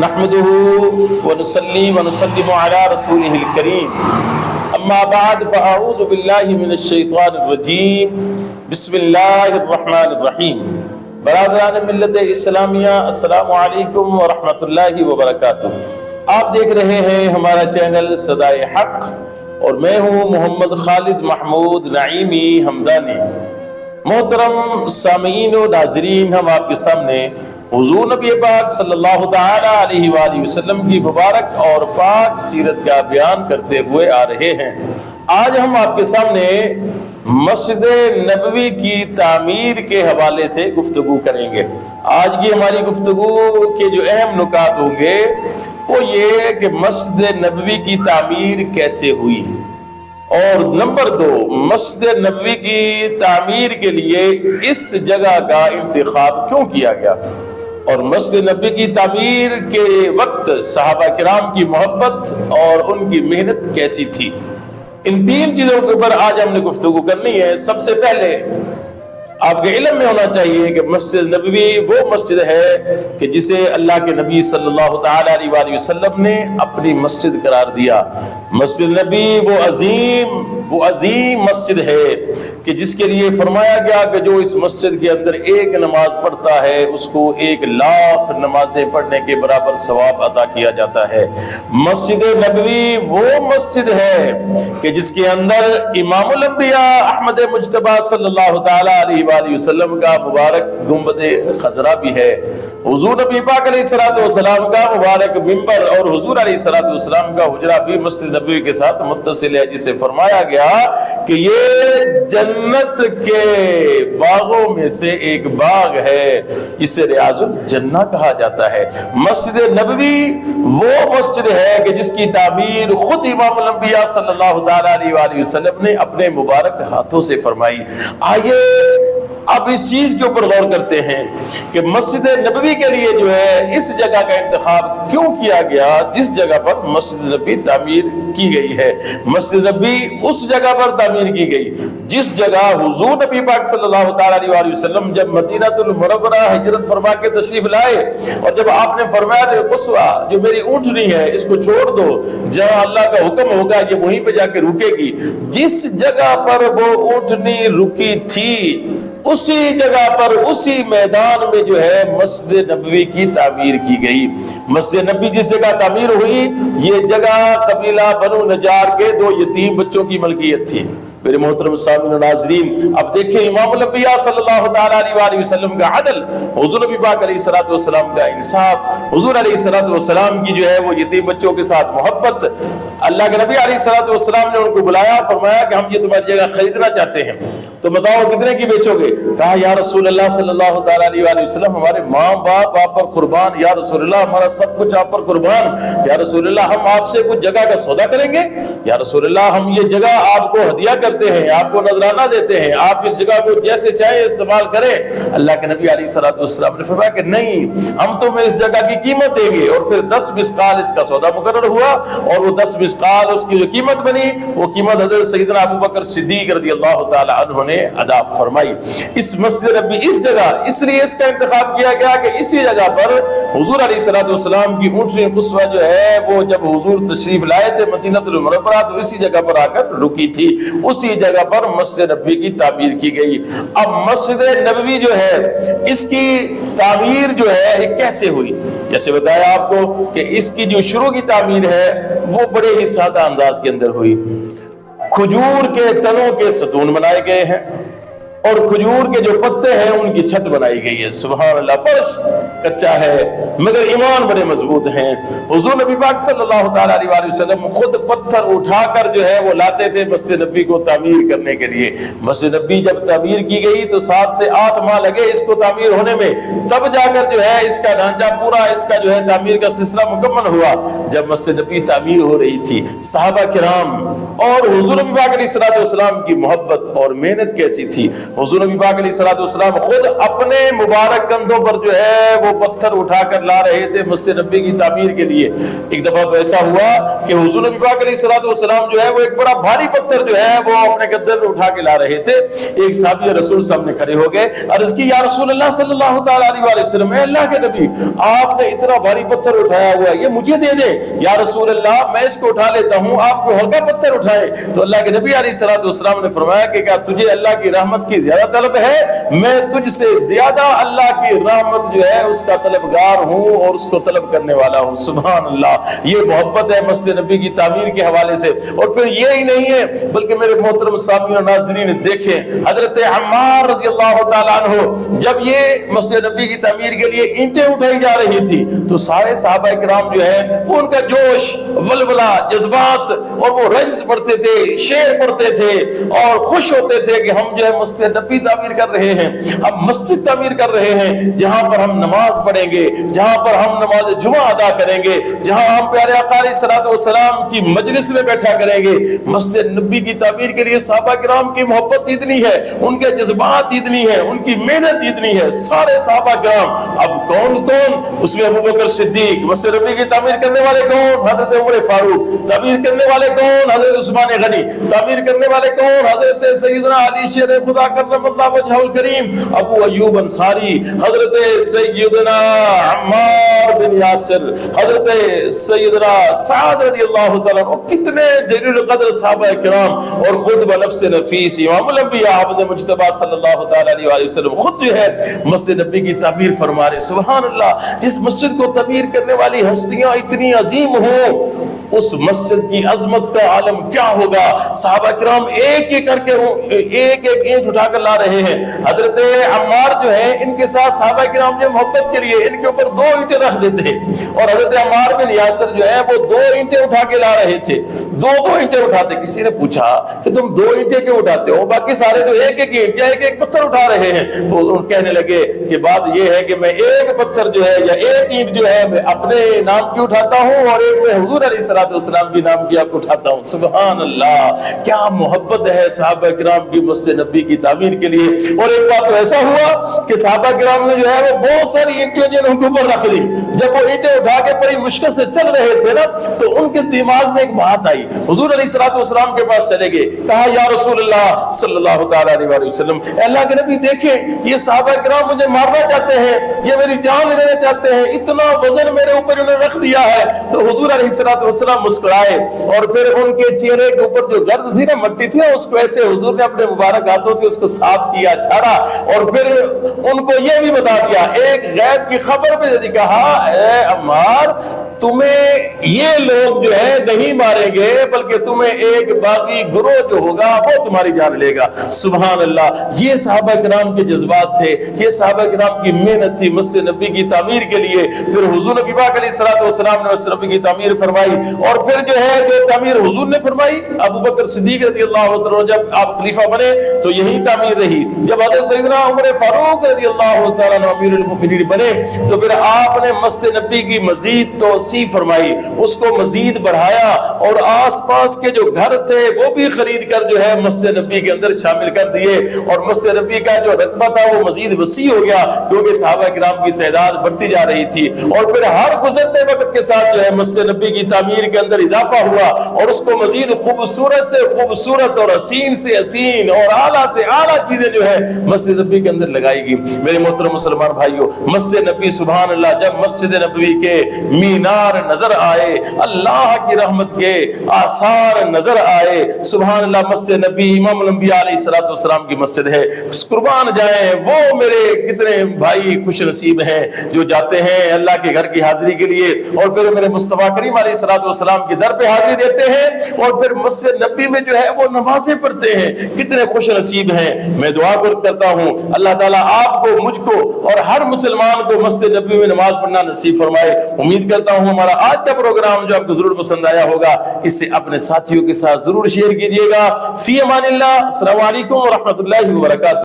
نحمده ونصلي ونسلم على رسوله الكريم اما بعد فاعوذ بالله من الشیطان الرجیم بسم اللہ الرحمن الرحیم۔ برادران ملت اسلامیہ، السلام علیکم ورحمۃ اللہ وبرکاتہ۔ آپ دیکھ رہے ہیں ہمارا چینل صدائے حق اور میں ہوں محمد خالد محمود نعیمی حمدانی۔ محترم سامعین و ناظرین، ہم آپ کے سامنے حضور نبی پاک صلی اللہ تعالی علیہ وآلہ وسلم کی مبارک اور پاک سیرت کا بیان کرتے ہوئے آ رہے ہیں۔ آج ہم آپ کے سامنے مسجد نبوی کی تعمیر کے حوالے سے گفتگو کریں گے۔ آج کی ہماری گفتگو کے جو اہم نکات ہوں گے وہ یہ کہ مسجد نبوی کی تعمیر کیسے ہوئی، اور نمبر 2، مسجد نبوی کی تعمیر کے لیے اس جگہ کا انتخاب کیوں کیا گیا، اور مسجد نبوی کی تعمیر کے وقت صحابہ کرام کی محبت اور ان کی محنت کیسی تھی۔ ان 3 چیزوں کے اوپر آج ہم نے گفتگو کرنی ہے۔ سب سے پہلے آپ کے علم میں ہونا چاہیے کہ مسجد نبوی وہ مسجد ہے کہ جسے اللہ کے نبی صلی اللہ تعالی علیہ وآلہ وسلم نے اپنی مسجد قرار دیا۔ مسجد نبی وہ عظیم مسجد ہے کہ جس کے لیے فرمایا گیا کہ جو اس مسجد کے اندر ایک نماز پڑھتا ہے اس کو 1,00,000 نمازیں پڑھنے کے برابر ثواب عطا کیا جاتا ہے۔ مسجد نبوی وہ مسجد ہے کہ جس کے اندر امام الانبیاء احمد مجتبی صلی اللہ تعالی علیہ وآلہ وسلم کا مبارک گنبد خضرا بھی ہے، حضور نبی پاک علیہ الصلوۃ والسلام کا مبارک منبر اور حضور علیہ الصلوۃ والسلام کا حجرہ بھی مسجد نبوی کے ساتھ متصل ہے، جسے فرمایا گیا کہ یہ جنت کے باغوں میں سے ایک باغ ہے، اسے ریاض الجنہ کہا جاتا ہے۔ مسجد نبوی وہ مسجد ہے کہ جس کی تعمیر خود امام الانبیاء صلی اللہ تعالی علیہ وآلہ وسلم نے اپنے مبارک ہاتھوں سے فرمائی۔ آئیے اب اس چیز کے اوپر غور کرتے ہیں کہ مسجد نبوی کے لیے جو ہے اس جگہ کا انتخاب کیوں کیا گیا جس جگہ پر مسجد نبوی تعمیر کی گئی ہے۔ مسجد نبوی اس جگہ پر تعمیر کی گئی جس جگہ حضور نبی پاک صلی اللہ تعالی علیہ وآلہ وسلم جب مدینہ المنورہ ہجرت فرما کے تشریف لائے، اور جب آپ نے فرمایا کہ قصوہ جو میری اونٹنی ہے اس کو چھوڑ دو، جہاں اللہ کا حکم ہوگا یہ وہیں پہ جا کے رکے گی، جس جگہ پر وہ اونٹنی رکی تھی اسی جگہ پر اسی میدان میں جو ہے مسجد نبوی کی تعمیر کی گئی۔ مسجد نبوی جس جگہ تعمیر ہوئی یہ جگہ قبیلہ بنو نجار کے 2 یتیم بچوں کی ملکیت تھی۔ میرے محترم سامعین و ناظرین، اب دیکھیں امام الانبیاء صلی اللہ تعالی علیہ وآلہ وسلم کا عدل، حضور نبی پاک علیہ الصلوۃ والسلام کا انصاف، حضور علیہ الصلوۃ والسلام کی جو ہے وہ یتیم بچوں کے ساتھ محبت۔ اللہ کے نبی علیہ الصلوۃ والسلام نے ان کو بلایا، فرمایا کہ ہم یہ تمہاری جگہ خریدنا چاہتے ہیں، تو بتاؤ کتنے کی بیچو گے؟ کہا یا رسول اللہ صلی اللہ تعالی علیہ وآلہ وسلم ہمارے ماں باپ آپ پر قربان، یا رسول اللہ ہمارا سب کچھ آپ پر قربان، یا رسول اللہ ہم آپ سے کچھ جگہ کا سودا کریں گے، یا رسول اللہ ہم یہ جگہ آپ کو ہدیہ کرتے ہیں، آپ کو نذرانہ دیتے ہیں، آپ اس جگہ کو جیسے چاہیں استعمال کریں۔ اللہ کے نبی علیہ الصلوۃ والسلام نے فرمایا کہ نہیں، ہم تمہیں اس جگہ کی قیمت دیں گے، اور پھر 10 مسقال اس کا سودا مقرر ہوا، اور وہ 10 مسقال اس کی جو قیمت بنی وہ قیمت حضرت سیدنا ابوبکر صدیق رضی اللہ تعالی عنہ نے ادا فرمائی۔ اس مسجد نبوی اس جگہ اس لیے اس کا انتخاب کیا گیا کہ اسی جگہ پر حضور علیہ الصلوۃ والسلام کی اونٹنی قصوہ جو ہے وہ جب حضور تشریف لائے تھے مدینہ المنورہ تو اسی جگہ پر آ کر رکی تھی، اسی جگہ پر مسجد نبوی کی تعمیر کی گئی۔ اب مسجد نبوی جو ہے اس کی تعمیر جو ہے یہ کیسے ہوئی؟ جیسے بتایا آپ کو کہ اس کی جو شروع کی تعمیر ہے وہ بڑے ہی سادہ انداز کے اندر ہوئی۔ کھجور کے تنوں کے ستون بنائے گئے ہیں اور کھجور کے جو پتے ہیں ان کی چھت بنائی گئی ہے۔ سبحان اللہ، فرش کچا ہے مگر ایمان بڑے مضبوط ہیں۔ حضور نبی پاک صلی اللہ تعالی علیہ وآلہ وسلم خود پتھر اٹھا کر جو ہے وہ لاتے تھے مسجد نبوی کو تعمیر کرنے کے لیے۔ مسجد نبوی جب تعمیر کی گئی تو 7 سے 8 ماہ لگے اس کو تعمیر ہونے میں، تب جا کر جو ہے اس کا ڈھانچہ پورا اس کا جو ہے تعمیر کا سلسلہ مکمل ہوا۔ جب مسجد نبوی تعمیر ہو رہی تھی صحابہ کرام اور حضور نبی پاک علیہ الصلوۃ والسلام کی محبت اور محنت کیسی تھی۔ حضور نبی پاک علیہ الصلوۃ والسلام خود اپنے مبارک کندھوں پر جو ہے وہ پتھر اٹھا کر لا رہے تھے مسجد نبی کی تعمیر کے لیے۔ ایک دفعہ تو ایسا ہوا کہ حضور نبی پاک علیہ الصلوۃ والسلام جو ہے وہ ایک بڑا بھاری پتھر جو ہے وہ اپنے گدے پر اٹھا کے لا رہے تھے۔ ایک صحابی رسول سامنے کھڑے ہو گئے، عرض کی یا رسول اللہ صلی اللہ تعالی علیہ وسلم، اے اللہ کے نبی آپ نے اتنا بھاری پتھر اٹھایا ہوا ہے، یہ مجھے دے دیں۔ یا رسول اللہ میں اس کو اٹھا لیتا ہوں، آپ کو ہلکا پتھر اٹھائے۔ تو اللہ کے نبی علیہ الصلوۃ والسلام نے فرمایا کہ کیا تجھے اللہ کی رحمت کی زیادہ طلب ہے؟ میں تجھ سے زیادہ اللہ کی رحمت جو ہے اس کا طلبگار ہوں اور اس کو طلب کرنے والا ہوں۔ سبحان اللہ، یہ محبت ہے مسجد نبی کی تعمیر کے حوالے سے۔ اور پھر یہی نہیں ہے بلکہ میرے محترم سامعین اور ناظرین دیکھیں، حضرت عمار رضی اللہ تعالیٰ عنہ جب یہ مسجد نبی کی تعمیر کے لیے اینٹیں اٹھائی جا رہی تھی تو سارے صحابہ کرام جو ہے وہ ان کا جوش، ولولہ، جذبات، اور وہ رجز پڑھتے تھے، شعر پڑھتے تھے اور خوش ہوتے تھے کہ ہم جو ہے مسجد نبی تعمیر کر رہے ہیں، ہم مسجد تعمیر کر رہے ہیں جہاں پر ہم نماز پڑھیں گے، جہاں پر ہم نماز جمعہ ادا کریں گے، جہاں ہم پیارے آقا علیہ الصلوۃ والسلام کی مجلس میں بیٹھا کریں گے۔ مسجد نبی کی تعمیر کے لیے صحابہ کرام کی محبت اتنی ہے، ان کے جذبات اتنی ہے، ان کی محنت اتنی ہے، سارے صحابہ کرام۔ اب کون اس میں ابو بکر صدیق، مسجد نبی کی تعمیر کرنے والے کون؟ حضرت عمر فاروق۔ تعمیر کرنے والے کون؟ حضرت عثمان غنی۔ تعمیر کرنے والے کون؟ حضرت سیدنا علی شیر خدا کرم اللہ وجہہ الکریم، ابو ایوب انصاری، حضرت سیدنا عمار بن یاسر، حضرت سیدنا سعد رضی اللہ تعالیٰ عنہ۔ کتنے جلیل القدر صحابہ کرام، اور خود بنفس نفیس امام الانبیاء عبد مجتبی صلی اللہ تعالیٰ علیہ وسلم خود جو ہے مسجد نبی کی تعمیر فرما رہے۔ سبحان اللہ، جس مسجد کو تعمیر کرنے والی ہستیاں اتنی عظیم ہوں، اس مسجد کی عظمت کا عالم کیا ہوگا۔ صحابہ کرام ایک ایک کر کے ایک ایک اینٹ اٹھا کر لا رہے ہیں۔ حضرت عمار جو ہے ان کے ساتھ صحابہ کرام جو محبت کے لیے ان کے اوپر 2 اینٹیں رکھ دیتے ہیں، اور حضرت عمار بن یاسر جو ہے وہ 2 اینٹیں اٹھا کے لا رہے تھے، 2 اینٹیں اٹھاتے۔ کسی نے پوچھا کہ تم 2 اینٹیں کیوں اٹھاتے ہو، باقی سارے تو ایک ایک اینٹ یا ایک ایک پتھر اٹھا رہے ہیں۔ وہ کہنے لگے کہ بات یہ ہے کہ میں ایک پتھر جو ہے یا ایک اینٹ جو ہے میں اپنے نام کی اٹھاتا ہوں، اور ایک میں حضور علیہ الصلوۃ والسلام کی نام کی آپ کو اٹھاتا ہوں۔ سبحان اللہ، کیا محبت ہے صحابہ کرام کی مسجد نبی کی تعمیر کے لیے۔ اور ایک بار تو ایسا ہوا کہ صحابہ کرام نے جو ہے وہ بہت ساری اینٹیں جنہوں کے اوپر رکھ دی۔ جب وہ اینٹیں اٹھا کے بڑی مشکل سے چل رہے تھے نا، تو ان کے دماغ میں ایک بات آئی، حضور علیہ الصلوۃ والسلام کے پاس چلے گئے، کہا یا رسول اللہ صلی اللہ تعالیٰ علیہ وسلم، اللہ کے نبی دیکھیں یہ صحابہ کرام مجھے مارنا چاہتے ہیں، یہ میری جان لینا چاہتے ہیں، اتنا وزن میرے اوپر انہوں نے رکھ دیا ہے۔ تو حضور علیہ الصلوۃ والسلام مسکرائے، اور پھر ان کے چہرے کے اوپر جو گرد تھی نا، مٹی تھی نا، اس کو ایسے حضور نے اپنے مبارک ہاتھوں سے اس کو صاف کیا، جھاڑا، اور پھر ان کو یہ بھی بتا دیا، ایک غیب کی خبر بھی دے دی، کہا اے عمار تمہیں یہ لوگ جو ہے نہیں ماریں گے، بلکہ تمہیں ایک باقی گروہ جو ہوگا وہ تمہاری جان لے گا۔ سبحان اللہ، یہ صحابہ کرام کے جذبات تھے، یہ صحابہ کرام کی محنت تھی مسجد نبی کی تعمیر کے لیے۔ پھر حضور نبی پاک علیہ الصلوۃ والسلام نے مسجد نبی کی تعمیر فرمائی، اور پھر جو ہے جو تعمیر حضور نے فرمائی، ابو بکر صدیق رضی اللہ عنہ جب آپ خلیفہ بنے تو یہی تعمیر رہی۔ جب حضرت سیدنا عمر فاروق رضی اللہ تعالیٰ عنہ امیر المؤمنین بنے تو پھر آپ نے مسجد نبی کی مزید توسیع فرمائی، اس کو مزید بڑھایا، اور آس پاس کے جو گھر تھے وہ بھی خرید کر جو ہے مسجد نبی کے اندر شامل کر دیے، اور مسجد نبی کا جو رقبہ تھا وہ مزید وسیع ہو گیا، کیونکہ صحابہ کرام کی تعداد بڑھتی جا رہی تھی۔ اور پھر ہر گزرتے وقت کے ساتھ جو ہے مسجد نبی کی تعمیر کے اندر اضافہ ہوا، اور اس کو مزید خوبصورت سے خوبصورت اور حسین سے حسین اور اعلیٰ سے اعلیٰ چیزیں جو ہے مسجد نبی کے اندر لگائی گئی۔ میرے محترم مسلمان بھائیوں، مسجد نبی سبحان اللہ، جب مسجد نبی کے مینار نظر آئے، اللہ کی رحمت کے آثار نظر آئے، سبحان اللہ، مسجد نبی امام الانبیاء علیہ الصلوۃ والسلام کی مسجد ہے۔ قربان جائیں وہ میرے کتنے بھائی خوش نصیب ہیں جو جاتے ہیں اللہ کے گھر کی حاضری کے لیے، اور پھر میرے مصطفیٰ کریم علیہ الصلوۃ والسلام کی در پہ حاضری دیتے ہیں، اور پھر مسجد نبی میں جو ہے وہ نمازیں پڑھتے ہیں۔ کتنے خوش نصیب ہیں۔ میں دعا کرتا ہوں اللہ تعالیٰ آپ کو، مجھ کو اور ہر مسلمان کو مسجد نبی میں نماز پڑھنا نصیب فرمائے۔ امید کرتا ہوں ہمارا آج کا پروگرام جو آپ کو ضرور پسند آیا ہوگا، اسے اپنے ساتھیوں کے ساتھ ضرور شیئر کیجیے گا۔ فی امان اللہ، السلام علیکم ورحمۃ اللہ وبرکاتہ۔